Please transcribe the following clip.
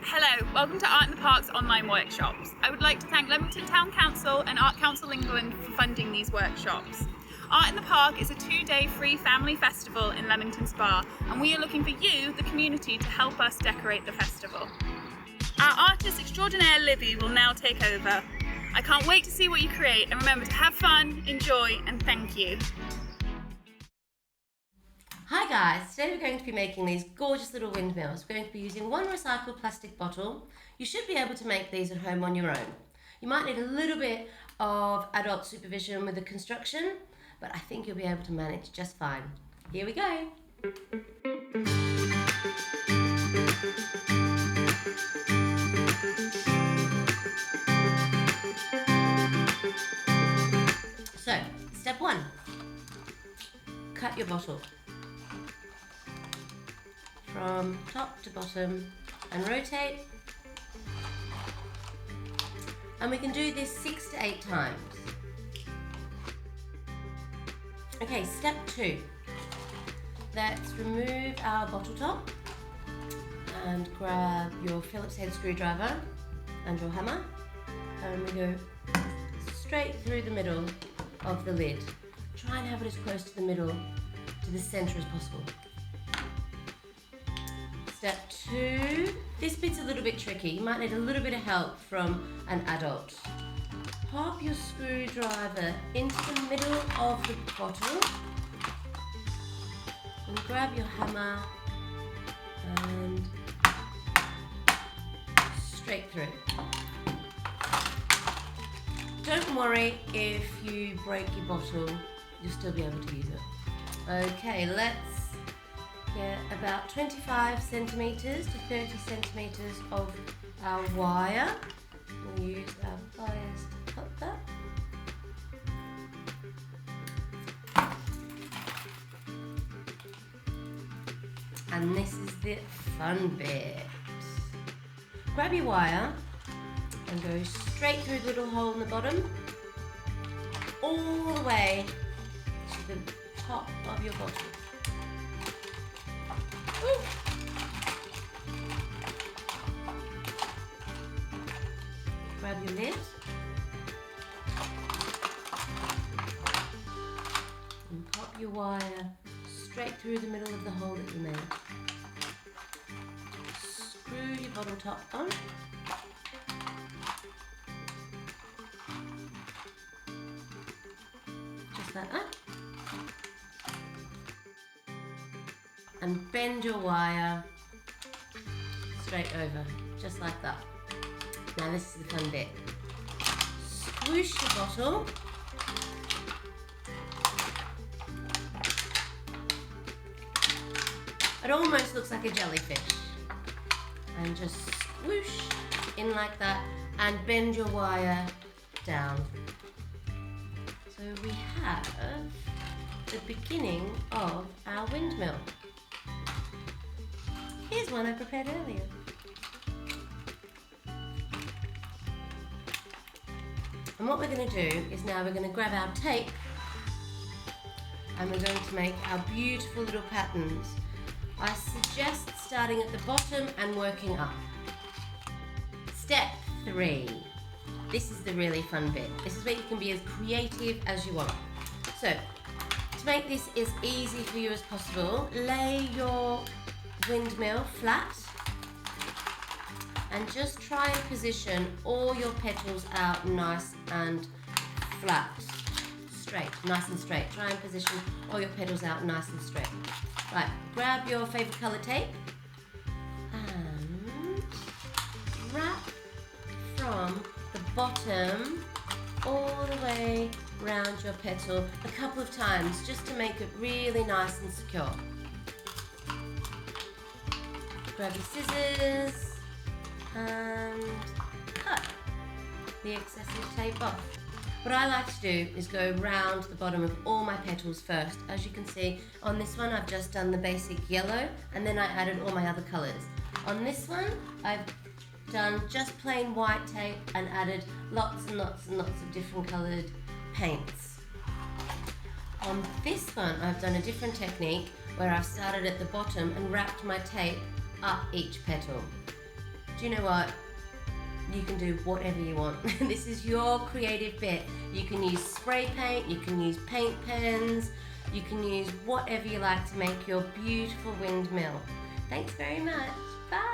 Hello, welcome to Art in the Park's online workshops. I would like to thank Leamington Town Council and Art Council England for funding these workshops. Art in the Park is a 2-day free family festival in Leamington Spa, and we are looking for you, the community, to help us decorate the festival. Our artist extraordinaire Libby will now take over. I can't wait to see what you create, and remember to have fun, enjoy, and thank you. Hi guys, today we're going to be making these gorgeous little windmills. We're going to be using one recycled plastic bottle. You should be able to make these at home on your own. You might need a little bit of adult supervision with the construction, but I think you'll be able to manage just fine. Here we go. So, step 1, cut your bottle from top to bottom and rotate, and we can do this 6 to 8 times. Okay, step 2, let's remove our bottle top and grab your Phillips head screwdriver and your hammer, and we go straight through the middle of the lid. Try and have it as close to the middle, to the center as possible. Step 2, this bit's a little bit tricky. You might need a little bit of help from an adult. Pop your screwdriver into the middle of the bottle and grab your hammer and straight through. Don't worry if you break your bottle, you'll still be able to use it. Okay, let's get about 25 centimetres to 30 centimetres of our wire. We'll use our pliers to cut that. And this is the fun bit. Grab your wire and go straight through the little hole in the bottom, all the way to the top of your bottle. Ooh. Grab your lid and pop your wire straight through the middle of the hole that you made. Screw your bottle top on. Just like that. And bend your wire straight over, just like that. Now this is the fun bit. Swoosh your bottle. It almost looks like a jellyfish. And just swoosh in like that and bend your wire down. So we have the beginning of our windmill. Here's one I prepared earlier. And what we're going to do is now we're going to grab our tape and we're going to make our beautiful little patterns. I suggest starting at the bottom and working up. Step 3. This is the really fun bit. This is where you can be as creative as you want. So, to make this as easy for you as possible, lay your windmill flat and just try and position all your petals out nice and flat, straight, nice and straight. Try and position all your petals out nice and straight. Right, grab your favourite colour tape and wrap from the bottom all the way round your petal a couple of times just to make it really nice and secure. Grab your scissors and cut the excessive tape off. What I like to do is go round the bottom of all my petals first. As you can see, on this one I've just done the basic yellow and then I added all my other colours. On this one I've done just plain white tape and added lots and lots and lots of different coloured paints. On this one I've done a different technique where I've started at the bottom and wrapped my tape up each petal, do you know what? You can do whatever you want. This is your creative bit. You can use spray paint, you can use paint pens, you can use whatever you like to make your beautiful windmill. Thanks very much. Bye.